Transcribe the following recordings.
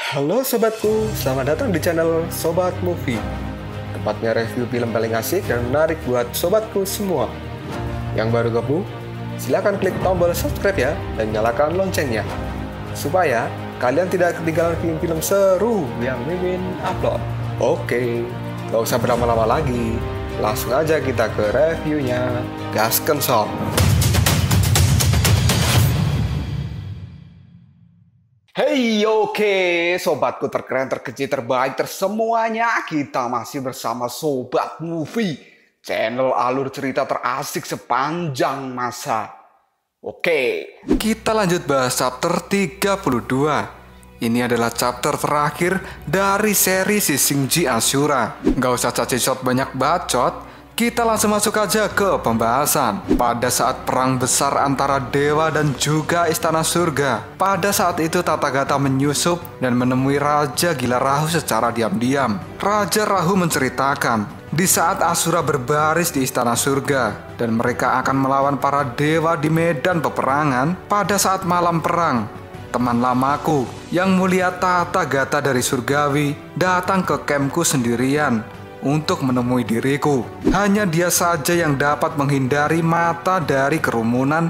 Halo sobatku, selamat datang di channel Sobat Movie. Tempatnya review film paling asik dan menarik buat sobatku semua. Yang baru gabung, silahkan klik tombol subscribe ya dan nyalakan loncengnya, supaya kalian tidak ketinggalan film-film seru yang Mimin upload. Oke, gak usah berlama-lama lagi, langsung aja kita ke reviewnya. Gasken sob. Hey, oke, sobatku terkeren, terkecil, terbaik, tersemuanya. Kita masih bersama Sobat Movie, channel alur cerita terasik sepanjang masa. Oke, kita lanjut bahas chapter 32. Ini adalah chapter terakhir dari seri Shishijin Ashura. Gak usah cacit banyak bacot, kita langsung masuk aja ke pembahasan. Pada saat perang besar antara dewa dan juga istana surga, pada saat itu Tathagata menyusup dan menemui Raja Gila Rahu secara diam-diam. Raja Rahu menceritakan, di saat Asura berbaris di istana surga dan mereka akan melawan para dewa di medan peperangan, pada saat malam perang, teman lamaku yang mulia Tathagata dari surgawi datang ke campku sendirian untuk menemui diriku. Hanya dia saja yang dapat menghindari mata dari kerumunan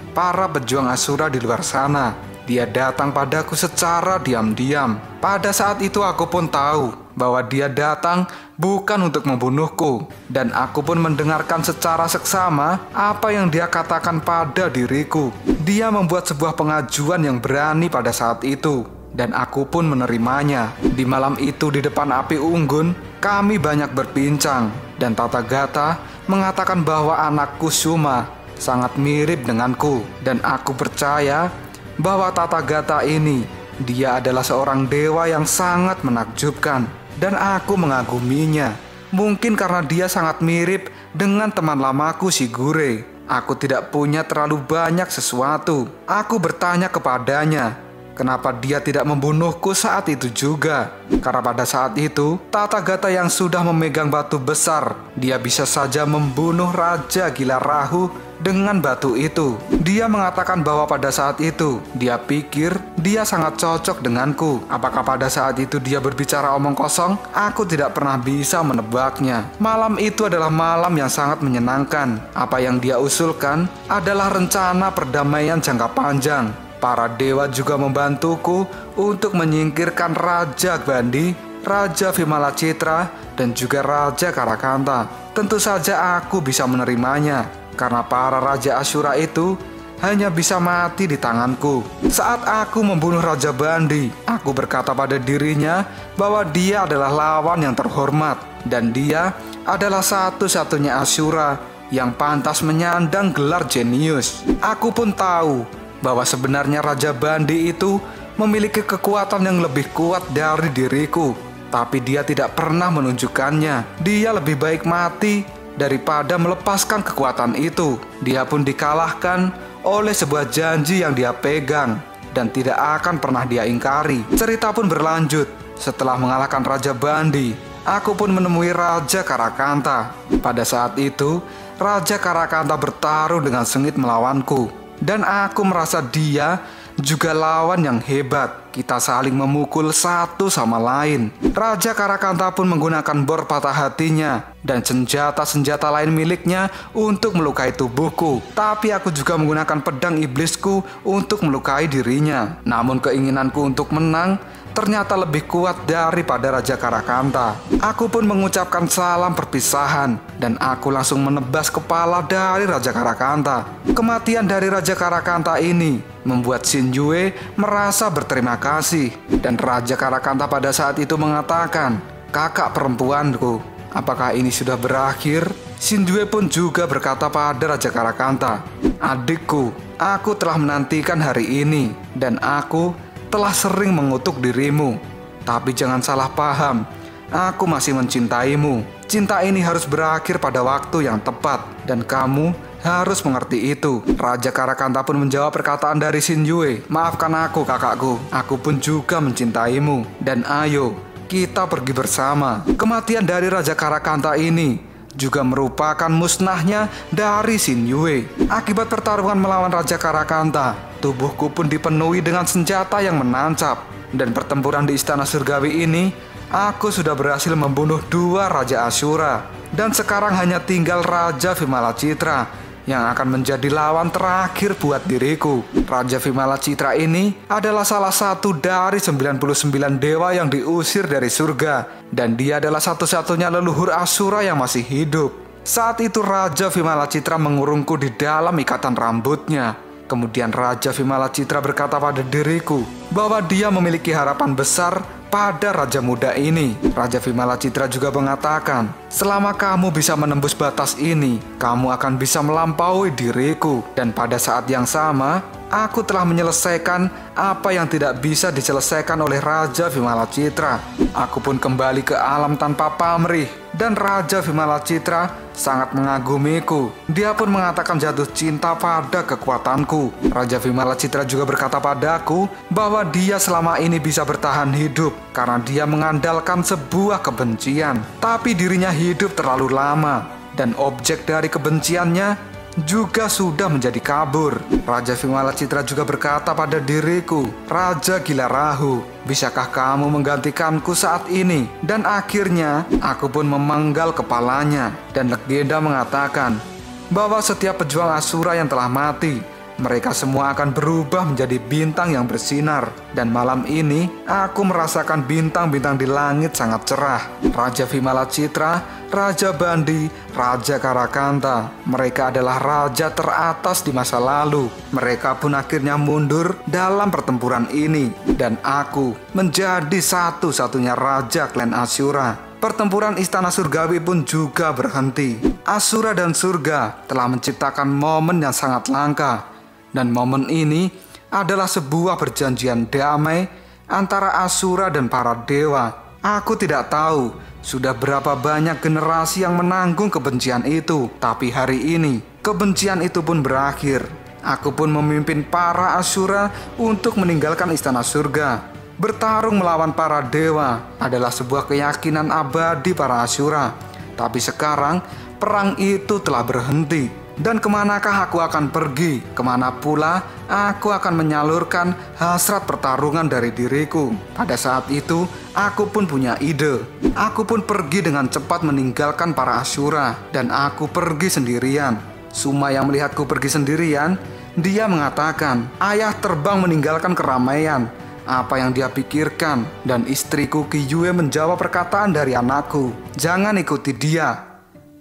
para pejuang Asura di luar sana. Dia datang padaku secara diam-diam. Pada saat itu aku pun tahu bahwa dia datang bukan untuk membunuhku, dan aku pun mendengarkan secara seksama apa yang dia katakan pada diriku. Dia membuat sebuah pengajuan yang berani pada saat itu, dan aku pun menerimanya. Di malam itu di depan api unggun, kami banyak berbincang, dan Tathagata mengatakan bahwa anakku Suma sangat mirip denganku, dan aku percaya bahwa Tathagata ini, dia adalah seorang dewa yang sangat menakjubkan, dan aku mengaguminya. Mungkin karena dia sangat mirip dengan teman lamaku Shigure. Aku tidak punya terlalu banyak sesuatu. Aku bertanya kepadanya, kenapa dia tidak membunuhku saat itu juga? Karena pada saat itu, Tathagata yang sudah memegang batu besar, dia bisa saja membunuh Raja Gila Rahu dengan batu itu. Dia mengatakan bahwa pada saat itu, dia pikir dia sangat cocok denganku. Apakah pada saat itu dia berbicara omong kosong? Aku tidak pernah bisa menebaknya. Malam itu adalah malam yang sangat menyenangkan. Apa yang dia usulkan adalah rencana perdamaian jangka panjang. Para dewa juga membantuku untuk menyingkirkan Raja Bandi, Raja Vimala Citra, dan juga Raja Karakanta. Tentu saja aku bisa menerimanya, karena para Raja Asura itu hanya bisa mati di tanganku. Saat aku membunuh Raja Bandi, aku berkata pada dirinya bahwa dia adalah lawan yang terhormat, dan dia adalah satu-satunya Asura yang pantas menyandang gelar jenius. Aku pun tahu bahwa sebenarnya Raja Bandi itu memiliki kekuatan yang lebih kuat dari diriku, tapi dia tidak pernah menunjukkannya. Dia lebih baik mati daripada melepaskan kekuatan itu. Dia pun dikalahkan oleh sebuah janji yang dia pegang dan tidak akan pernah dia ingkari. Cerita pun berlanjut. Setelah mengalahkan Raja Bandi, aku pun menemui Raja Karakanta. Pada saat itu, Raja Karakanta bertarung dengan sengit melawanku, dan aku merasa dia juga lawan yang hebat. Kita saling memukul satu sama lain. Raja Karakanta pun menggunakan bor patah hatinya dan senjata-senjata lain miliknya untuk melukai tubuhku. Tapi aku juga menggunakan pedang iblisku untuk melukai dirinya. Namun keinginanku untuk menang ternyata lebih kuat daripada Raja Karakanta. Aku pun mengucapkan salam perpisahan, dan aku langsung menebas kepala dari Raja Karakanta. Kematian dari Raja Karakanta ini membuat Shinjue merasa berterima kasih, dan Raja Karakanta pada saat itu mengatakan, "Kakak perempuanku, apakah ini sudah berakhir?" Shinjue pun juga berkata pada Raja Karakanta, "Adikku, aku telah menantikan hari ini, dan aku telah sering mengutuk dirimu. Tapi jangan salah paham, aku masih mencintaimu. Cinta ini harus berakhir pada waktu yang tepat, dan kamu harus mengerti itu." Raja Karakanta pun menjawab perkataan dari Shinjue, "Maafkan aku kakakku, aku pun juga mencintaimu, dan ayo kita pergi bersama." Kematian dari Raja Karakanta ini juga merupakan musnahnya dari Shinjue. Akibat pertarungan melawan Raja Karakanta, tubuhku pun dipenuhi dengan senjata yang menancap. Dan pertempuran di Istana Surgawi ini, aku sudah berhasil membunuh 2 Raja Asyura. Dan sekarang hanya tinggal Raja Vimalacitra yang akan menjadi lawan terakhir buat diriku. Raja Vimalacitra ini adalah salah satu dari 99 dewa yang diusir dari surga. Dan dia adalah satu-satunya leluhur Asura yang masih hidup. Saat itu Raja Vimalacitra mengurungku di dalam ikatan rambutnya. Kemudian Raja Vimalacitra berkata pada diriku bahwa dia memiliki harapan besar pada Raja Muda ini. Raja Vimalacitra juga mengatakan, selama kamu bisa menembus batas ini, kamu akan bisa melampaui diriku. Dan pada saat yang sama, aku telah menyelesaikan apa yang tidak bisa diselesaikan oleh Raja Vimalacitra. Aku pun kembali ke alam tanpa pamrih. Dan Raja Vimalacitra sangat mengagumiku. Dia pun mengatakan jatuh cinta pada kekuatanku. Raja Vimalacitra juga berkata padaku bahwa dia selama ini bisa bertahan hidup karena dia mengandalkan sebuah kebencian. Tapi dirinya hidup terlalu lama dan objek dari kebenciannya juga sudah menjadi kabur. Raja Vimalacitra juga berkata pada diriku, Raja Gila Rahu, bisakah kamu menggantikanku saat ini? Dan akhirnya aku pun memenggal kepalanya. Dan legenda mengatakan bahwa setiap pejuang Asura yang telah mati, mereka semua akan berubah menjadi bintang yang bersinar. Dan malam ini aku merasakan bintang-bintang di langit sangat cerah. Raja Vimalacitra, Raja Bandi, Raja Karakanta, mereka adalah raja teratas di masa lalu. Mereka pun akhirnya mundur dalam pertempuran ini. Dan aku menjadi satu-satunya raja klan Asura. Pertempuran Istana Surgawi pun juga berhenti. Asura dan surga telah menciptakan momen yang sangat langka. Dan momen ini adalah sebuah perjanjian damai antara Asura dan para dewa. Aku tidak tahu sudah berapa banyak generasi yang menanggung kebencian itu. Tapi hari ini kebencian itu pun berakhir. Aku pun memimpin para Asura untuk meninggalkan Istana Surga. Bertarung melawan para dewa adalah sebuah keyakinan abadi para Asura. Tapi sekarang perang itu telah berhenti. Dan kemanakah aku akan pergi? Kemana pula aku akan menyalurkan hasrat pertarungan dari diriku? Pada saat itu, aku pun punya ide. Aku pun pergi dengan cepat meninggalkan para Asura. Dan aku pergi sendirian. Suma yang melihatku pergi sendirian, dia mengatakan, ayah terbang meninggalkan keramaian. Apa yang dia pikirkan? Dan istriku Kiyue menjawab perkataan dari anakku, jangan ikuti dia.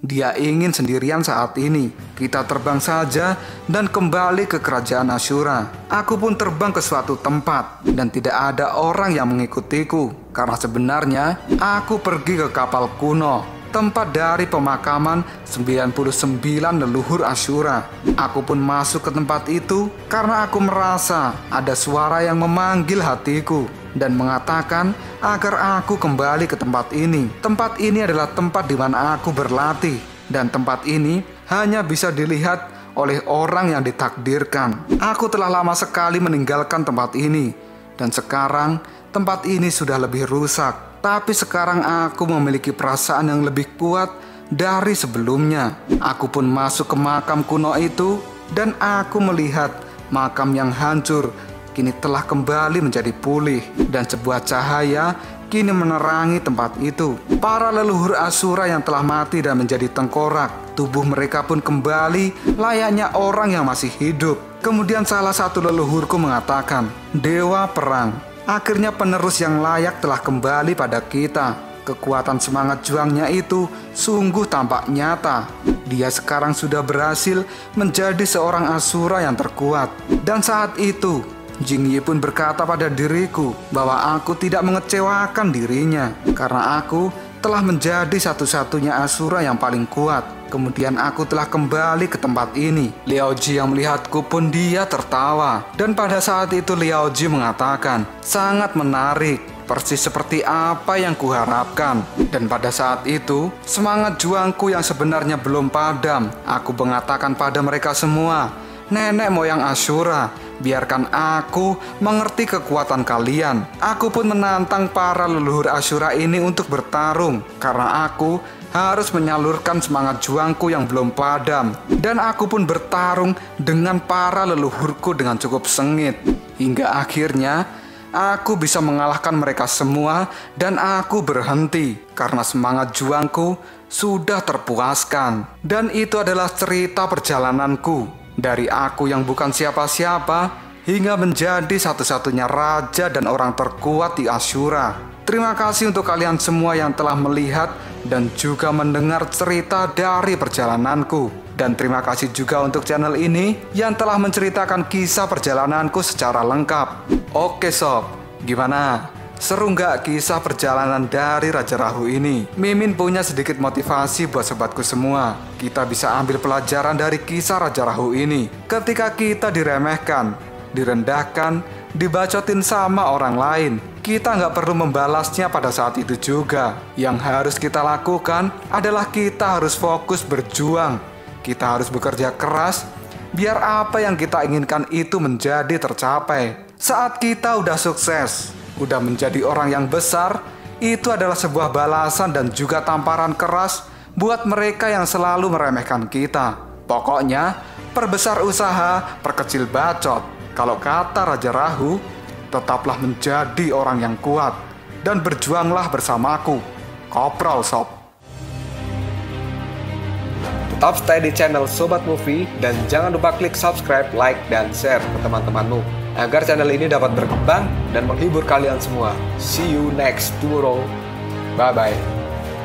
Dia ingin sendirian saat ini. Kita terbang saja dan kembali ke kerajaan Asura. Aku pun terbang ke suatu tempat dan tidak ada orang yang mengikutiku. Karena sebenarnya aku pergi ke kapal kuno, tempat dari pemakaman 99 leluhur Asura. Aku pun masuk ke tempat itu karena aku merasa ada suara yang memanggil hatiku dan mengatakan agar aku kembali ke tempat ini. Tempat ini adalah tempat di mana aku berlatih, dan tempat ini hanya bisa dilihat oleh orang yang ditakdirkan. Aku telah lama sekali meninggalkan tempat ini, dan sekarang tempat ini sudah lebih rusak. Tapi sekarang aku memiliki perasaan yang lebih kuat dari sebelumnya. Aku pun masuk ke makam kuno itu, dan aku melihat makam yang hancur kini telah kembali menjadi pulih, dan sebuah cahaya kini menerangi tempat itu. Para leluhur Asura yang telah mati dan menjadi tengkorak, tubuh mereka pun kembali layaknya orang yang masih hidup. Kemudian salah satu leluhurku mengatakan, Dewa Perang, akhirnya penerus yang layak telah kembali pada kita. Kekuatan semangat juangnya itu sungguh tampak nyata. Dia sekarang sudah berhasil menjadi seorang Asura yang terkuat. Dan saat itu Jingyi pun berkata pada diriku bahwa aku tidak mengecewakan dirinya karena aku telah menjadi satu-satunya Asura yang paling kuat. Kemudian aku telah kembali ke tempat ini. Liaoji yang melihatku pun dia tertawa. Dan pada saat itu Liaoji mengatakan, sangat menarik, persis seperti apa yang kuharapkan. Dan pada saat itu semangat juangku yang sebenarnya belum padam. Aku mengatakan pada mereka semua, nenek moyang Asura, biarkan aku mengerti kekuatan kalian. Aku pun menantang para leluhur Asura ini untuk bertarung, karena aku harus menyalurkan semangat juangku yang belum padam. Dan aku pun bertarung dengan para leluhurku dengan cukup sengit. Hingga akhirnya aku bisa mengalahkan mereka semua dan aku berhenti karena semangat juangku sudah terpuaskan. Dan itu adalah cerita perjalananku dari aku yang bukan siapa-siapa hingga menjadi satu-satunya raja dan orang terkuat di Ashura. Terima kasih untuk kalian semua yang telah melihat dan juga mendengar cerita dari perjalananku. Dan terima kasih juga untuk channel ini yang telah menceritakan kisah perjalananku secara lengkap. Oke sob, gimana? Seru nggak kisah perjalanan dari Raja Rahu ini? Mimin punya sedikit motivasi buat sobatku semua. Kita bisa ambil pelajaran dari kisah Raja Rahu ini. Ketika kita diremehkan, direndahkan, dibacotin sama orang lain, kita nggak perlu membalasnya pada saat itu juga. Yang harus kita lakukan adalah kita harus fokus berjuang. Kita harus bekerja keras biar apa yang kita inginkan itu menjadi tercapai. Saat kita udah sukses, udah menjadi orang yang besar, itu adalah sebuah balasan dan juga tamparan keras buat mereka yang selalu meremehkan kita. Pokoknya, perbesar usaha, perkecil bacot. Kalau kata Raja Rahu, tetaplah menjadi orang yang kuat dan berjuanglah bersamaku. Koprol sob. Tetap stay di channel Sobat Movie dan jangan lupa klik subscribe, like, dan share ke teman-temanmu agar channel ini dapat berkembang dan menghibur kalian semua. See you next tomorrow. Bye-bye.